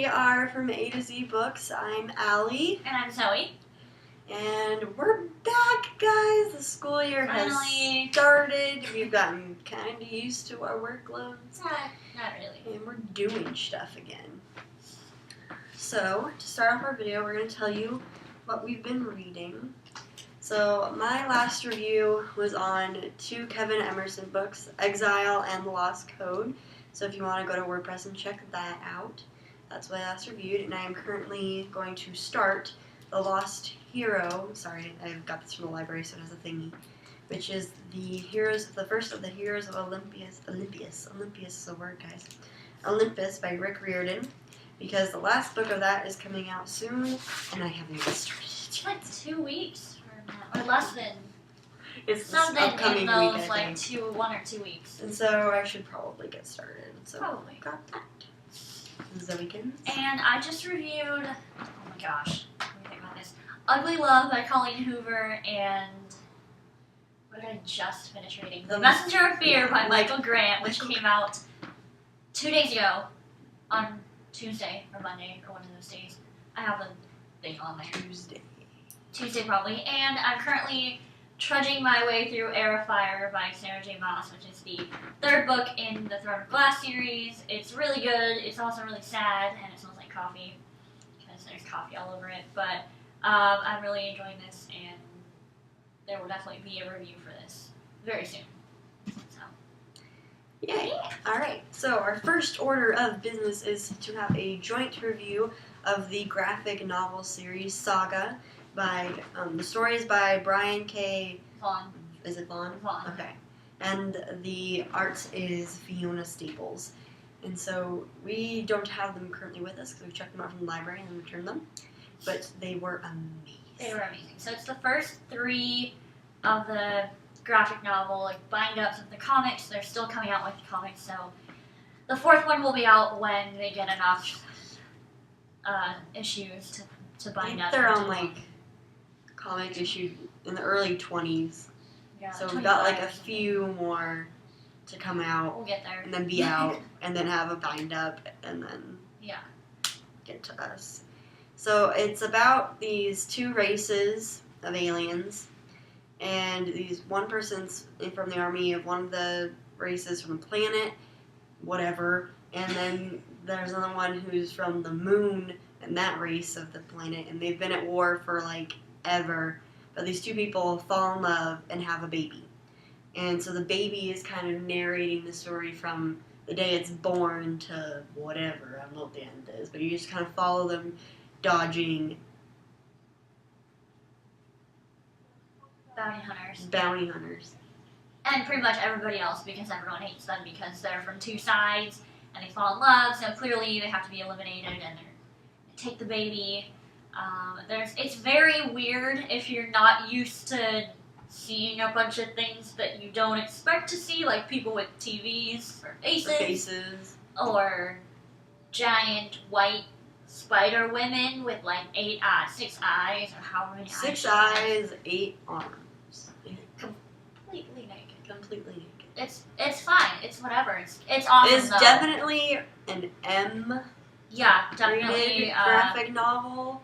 are from A to Z Books. I'm Allie. And I'm Zoe. And we're back, guys. The school year Finally. has started. We've gotten kind of used to our workloads. Not really. And we're doing stuff again. So, to start off our video, we're going to tell you what we've been reading. So, my last review was on two Kevin Emerson books, Exile and The Lost Code. So if you want to go to WordPress and check that out, that's what I last reviewed. And I am currently going to start The Lost Hero. Sorry, I got this from the library, so it has a thingy. Which is the first of the Heroes of Olympus. Olympus is a word, guys. Olympus by Rick Riordan. Because the last book of that is coming out soon, and I haven't even started it. It's like 2 weeks from now, or less than. It's Something upcoming in those week, I think. 1 or 2 weeks. And so I should probably get started. So Probably. got that. Zoe begins. And I just reviewed. Oh my gosh, let me think about this. Ugly Love by Colleen Hoover and. What did I just finish reading? The Messenger of Fear by Michael Grant, which came out 2 days ago on Tuesday or Monday or one of those days. I have the thing on there. Tuesday probably. And I'm currently trudging my way through Air of Fire by Sarah J. Maas, which is the third book in the Throne of Glass series. It's really good. It's also really sad, and it smells like coffee because there's coffee all over it. But I'm really enjoying this, and there will definitely be a review for this very soon. So. Yay! Alright, so our first order of business is to have a joint review of the graphic novel series Saga by, the story is by Brian K. Vaughan. Is it Vaughan? Vaughan. Okay. And the art is Fiona Staples. And so we don't have them currently with us because we checked them out from the library and returned them. But they were amazing. They were amazing. So it's the first 3 of the graphic novel, like bind-ups of the comics. They're still coming out with the comics, so the 4th one will be out when they get enough issues to bind up. They're on like comic issue in the early 20s. Yeah, So we got like a few more to come out. We'll get there. And then be out, and then have a bind up, and then get to us. So it's about these 2 races of aliens, and one person's from the army of one of the races from the planet, whatever, and then there's another one who's from the moon and that race of the planet, and they've been at war for like ever. But these 2 people fall in love and have a baby. And so the baby is kind of narrating the story from the day it's born to whatever. I don't know what the end is, but you just kind of follow them dodging bounty hunters. And pretty much everybody else, because everyone hates them because they're from 2 sides and they fall in love, so clearly they have to be eliminated and they take the baby. It's very weird if you're not used to seeing a bunch of things that you don't expect to see, like people with TVs or faces. Or giant white spider women with like 6 eyes, or how many 6 eyes, 8 arms. Completely naked. Completely naked. It's fine. It's whatever. It's awesome. It's definitely an M. Yeah, definitely graphic novel.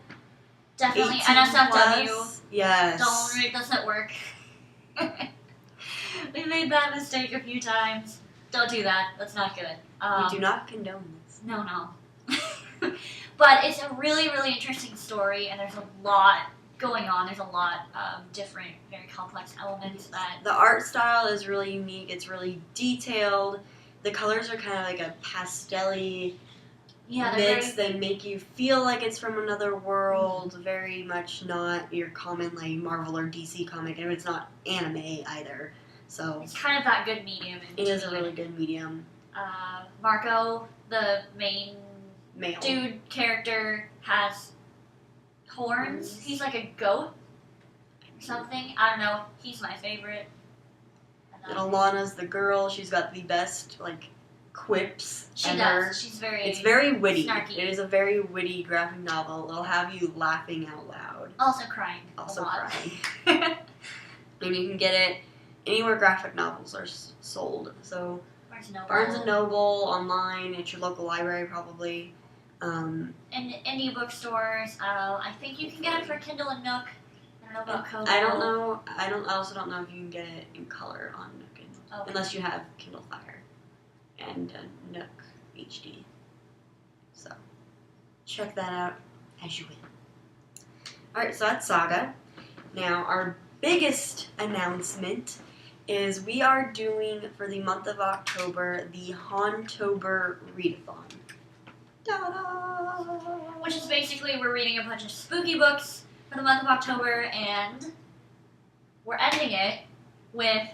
Definitely NSFW. Plus. Yes. Don't read this at work. We made that mistake a few times. Don't do that. That's not good. We do not condone this. No. But it's a really, really interesting story, and there's a lot going on. There's a lot of different, very complex elements that... The art style is really unique. It's really detailed. The colors are kind of like a pastel-y mix. They make you feel like it's from another world. Mm-hmm. Very much not your common like Marvel or DC comic, and it's not anime either. So it's kind of that good medium. It is a really good medium. Marco, the main male dude character, has horns. He's like a goat or something. I don't know. He's my favorite. And Alana's the girl. She's got the best like quips. She does. It's very witty. Snarky. It is a very witty graphic novel. It'll have you laughing out loud. Also crying. And you can get it anywhere graphic novels are sold. So Barnes & Noble. Barnes & Noble, online, at your local library probably. Um, In indie bookstores, I think you can get it for Kindle and Nook. I don't know about Kobo. I don't know. I also don't know if you can get it in color on Nook, Okay. unless you have Kindle Fire and Nook HD. So check that out as you will. All right, so that's Saga. Now our biggest announcement is we are doing for the month of October the Hauntober Readathon. Ta-da! Which is basically we're reading a bunch of spooky books for the month of October, and we're ending it with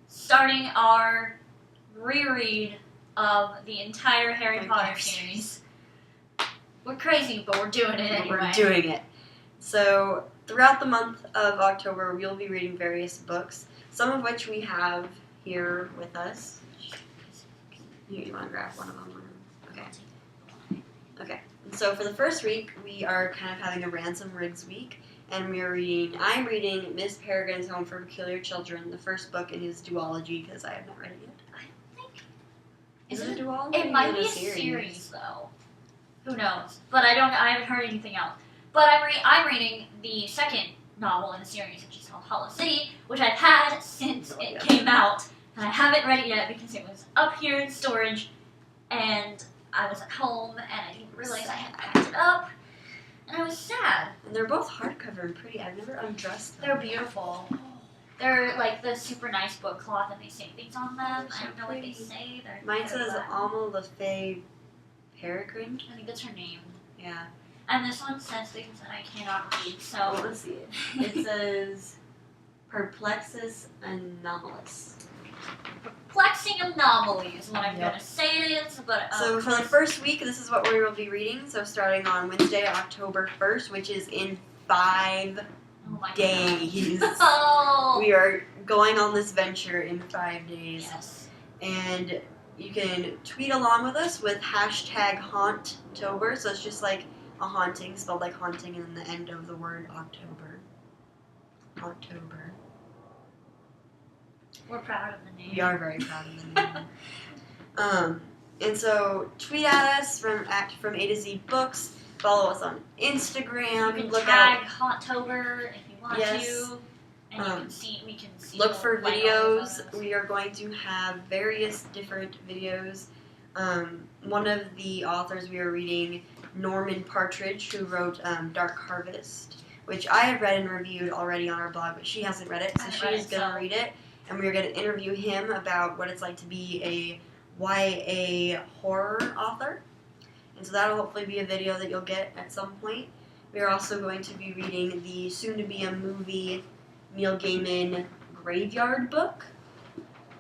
starting our reread of the entire Harry Potter series. We're crazy, but we're doing it anyway. We're doing it. So throughout the month of October, we'll be reading various books, some of which we have here with us. You want to grab one of them? Okay. So for the first week, we are kind of having a Ransom Riggs week, and I'm reading Miss Peregrine's Home for Peculiar Children, the first book in his duology, because I have not read it yet. I don't think... Is it a duology? It might be a series, though. Who knows? But I haven't heard anything else. But I'm reading the second novel in the series, which is called Hollow City, which I've had since it came out, and I haven't read it yet because it was up here in storage, and I was at home, and I didn't realize I had packed it up, and I was sad. And they're both hardcover and pretty. I've never undressed them. They're beautiful. They're like the super nice book cloth, and they say things on them. So I don't know what they say. Mine says Alma LaFay Peregrine. I think that's her name. Yeah. And this one says things that I cannot read, so... Oh, let's see it. It says Perplexus Anomalous. Perplexing Anomaly is what I'm going to say it is, but... So for the first week, this is what we will be reading. So starting on Wednesday, October 1st, which is in 5 days. Oh. We are going on this venture in 5 days. Yes. And you can tweet along with us with hashtag Haunttober. So it's just like a haunting, spelled like haunting, and then the end of the word October. October. We're proud of the name. We are very proud of the name. And so tweet at us from A to Z Books. Follow us on Instagram. You can look tag out. Hauntober if you want to. And we can see. Look for videos. We are going to have various different videos. One of the authors we are reading, Norman Partridge, who wrote Dark Harvest, which I have read and reviewed already on our blog, but she hasn't read it, so she is going to read it. And we're going to interview him about what it's like to be a YA horror author. And so that'll hopefully be a video that you'll get at some point. We are also going to be reading the soon-to-be-a-movie Neil Gaiman Graveyard book.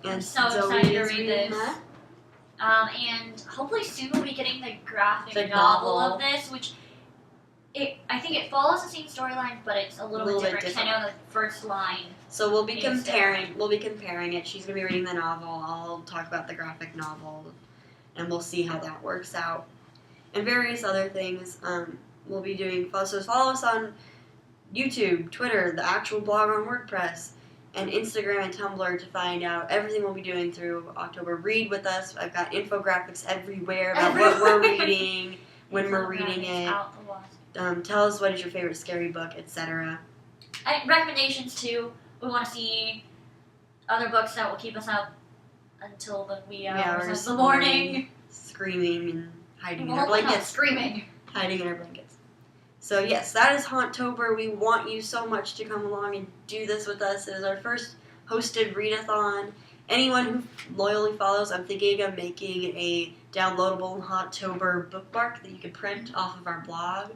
And I'm so excited to read this. And hopefully soon we'll be getting the graphic novel of this, which I think it follows the same storyline, but it's a little bit different. I know the first line. So we'll be comparing. We'll be comparing it. She's gonna be reading the novel. I'll talk about the graphic novel, and we'll see how that works out, and various other things. We'll be doing. So follow us on YouTube, Twitter, the actual blog on WordPress, and Instagram and Tumblr to find out everything we'll be doing through October. Read with us. I've got infographics everywhere about what we're reading, when we're reading it. Tell us what is your favorite scary book, etc. Recommendations too. We want to see other books that will keep us up until the wee hours of the morning. Screaming and hiding in our blankets. Screaming. Hiding in our blankets. So yes, that is Hauntober. We want you so much to come along and do this with us. It is our first hosted readathon. Anyone who loyally follows, I'm thinking of making a downloadable Hauntober bookmark that you can print off of our blog.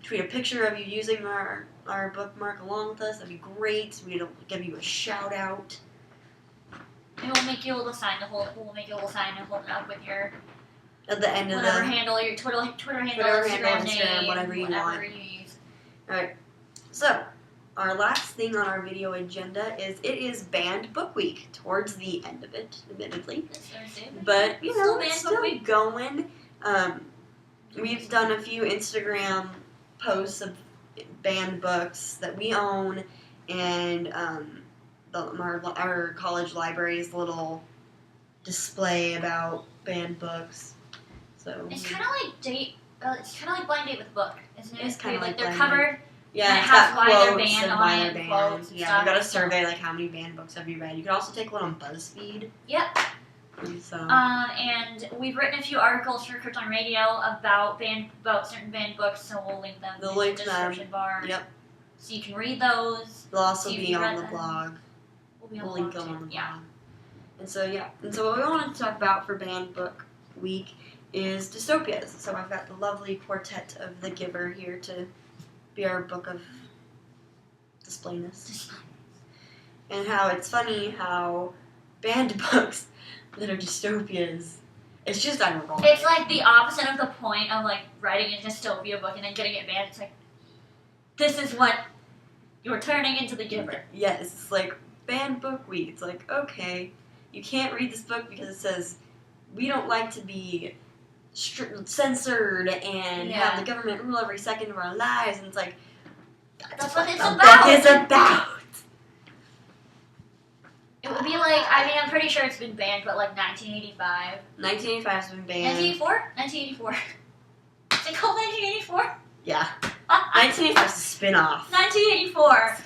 Tweet a picture of you using our bookmark along with us. That'd be great. We'll give you a shout out. And we'll make you a little sign to hold it. We'll make you a little sign to hold it up with your at the end of whatever handle, your Twitter handle, Instagram name, whatever you want. You use. All right. So our last thing on our video agenda is it is Banned Book Week. Towards the end of it, admittedly, but it's still going. We've done a few Instagram posts of banned books that we own, and our college library's little display about banned books. So it's kind of like it's kind of like Blind Date with Book, isn't it? It's kind of like they're Blind covered. Yeah, and it it's has got why they're quotes banned and on why it, they're and banned. quotes and Yeah, stuff. you got to So- survey like how many banned books have you read. You can also take one on BuzzFeed. Yep. And so And we've written a few articles for Krypton Radio about certain banned books, so we'll link them We'll in the link them. description bar. Yep. So you can read those. they'll also See if be you on read the them. blog. We'll be on We'll the link blog them too. on the Yeah. blog. And so what we wanted to talk about for Banned Book Week is dystopias. So I've got the lovely quartet of The Giver here to be our book of displayness. And how it's funny how banned books that are dystopias, it's just ironic. It's like the opposite of the point of like writing a dystopia book and then getting it banned. It's like, this is what you're turning into The Giver. Yes, it's like banned book week. It's like, okay, you can't read this book because it says we don't like to be censored and have the government rule every second of our lives. And it's like, That's what it's the about. book is about. It would be like, I mean, I'm pretty sure it's been banned, but like 1985. 1985 has been banned. 1984? 1984. Is it called 1984? Yeah. 1985 is a spin-off. 1984.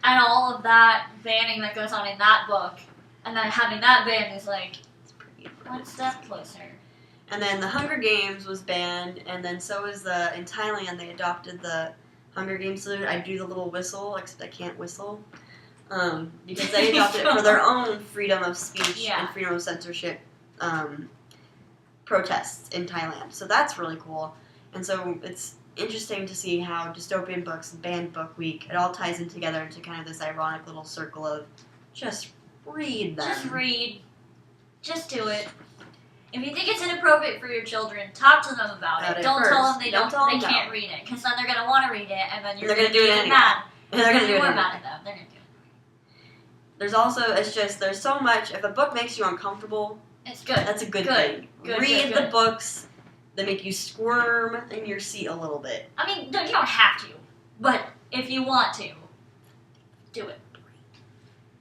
And all of that banning that goes on in that book, and then having that banned is like It's pretty one step closer. And then the Hunger Games was banned, and then so was in Thailand they adopted the Hunger Games salute. I do the little whistle, except I can't whistle. Because they adopted it for their own freedom of speech and freedom of censorship protests in Thailand. So that's really cool. And so it's interesting to see how dystopian books and banned book week, it all ties in together into kind of this ironic little circle of just read them. Just read. Just do it. If you think it's inappropriate for your children, talk to them about it. Don't tell them they can't read it, because then they're gonna want to read it, and then you're gonna do it anyway. mad. And they're gonna do it more anyway. mad at them. They're gonna do it. There's also, there's so much, if a book makes you uncomfortable, It's good. that's a good thing. Good, Read good. the books that make you squirm in your seat a little bit. I mean, you don't have to, but if you want to, do it.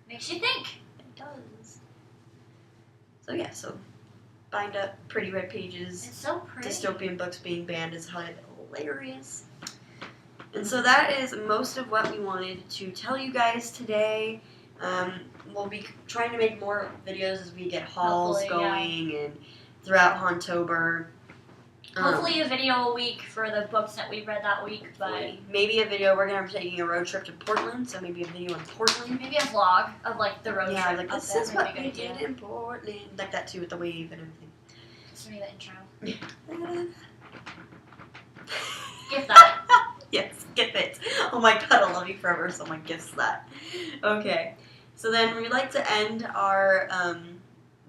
Makes you think. It does. So yeah, so bind up Pretty Red Pages. It's so pretty. Dystopian books being banned is hilarious. And so that is most of what we wanted to tell you guys today. We'll be trying to make more videos as we get hauls going and throughout Hauntober. Hopefully a video a week for the books that we read that week, but maybe a video. We're going to be taking a road trip to Portland, so maybe a video in Portland. maybe a vlog of like the road trip. Yeah, like up this there is might what be a we good idea. did in Portland. Like that too with the wave and everything. Just read the intro. Yeah. Gift that. Yes, gift it. Oh my god, I love you forever, so my gift's that. Okay, so then we'd like to end our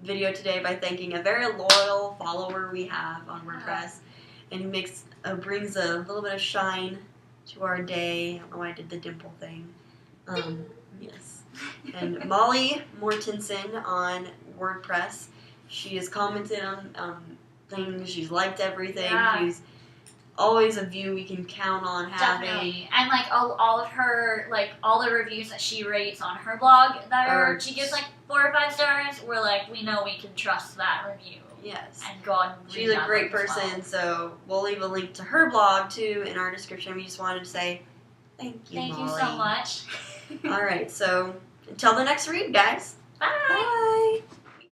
video today by thanking a very loyal follower we have on WordPress, and who brings a little bit of shine to our day. I don't know why I did the dimple thing. Yes. And Molly Mortensen on WordPress. She has commented on things. She's liked everything. Yeah. She's always a view we can count on having. Definitely. And like all of her, like all the reviews that she rates on her blog she gives like 4 or 5 stars, we're like, we know we can trust that review. Yes. And go on and read She's a that great book as well. person, so we'll leave a link to her blog too in our description. We just wanted to say thank you, Thank Molly. you so much. All right, so until the next read, guys. Bye. Bye.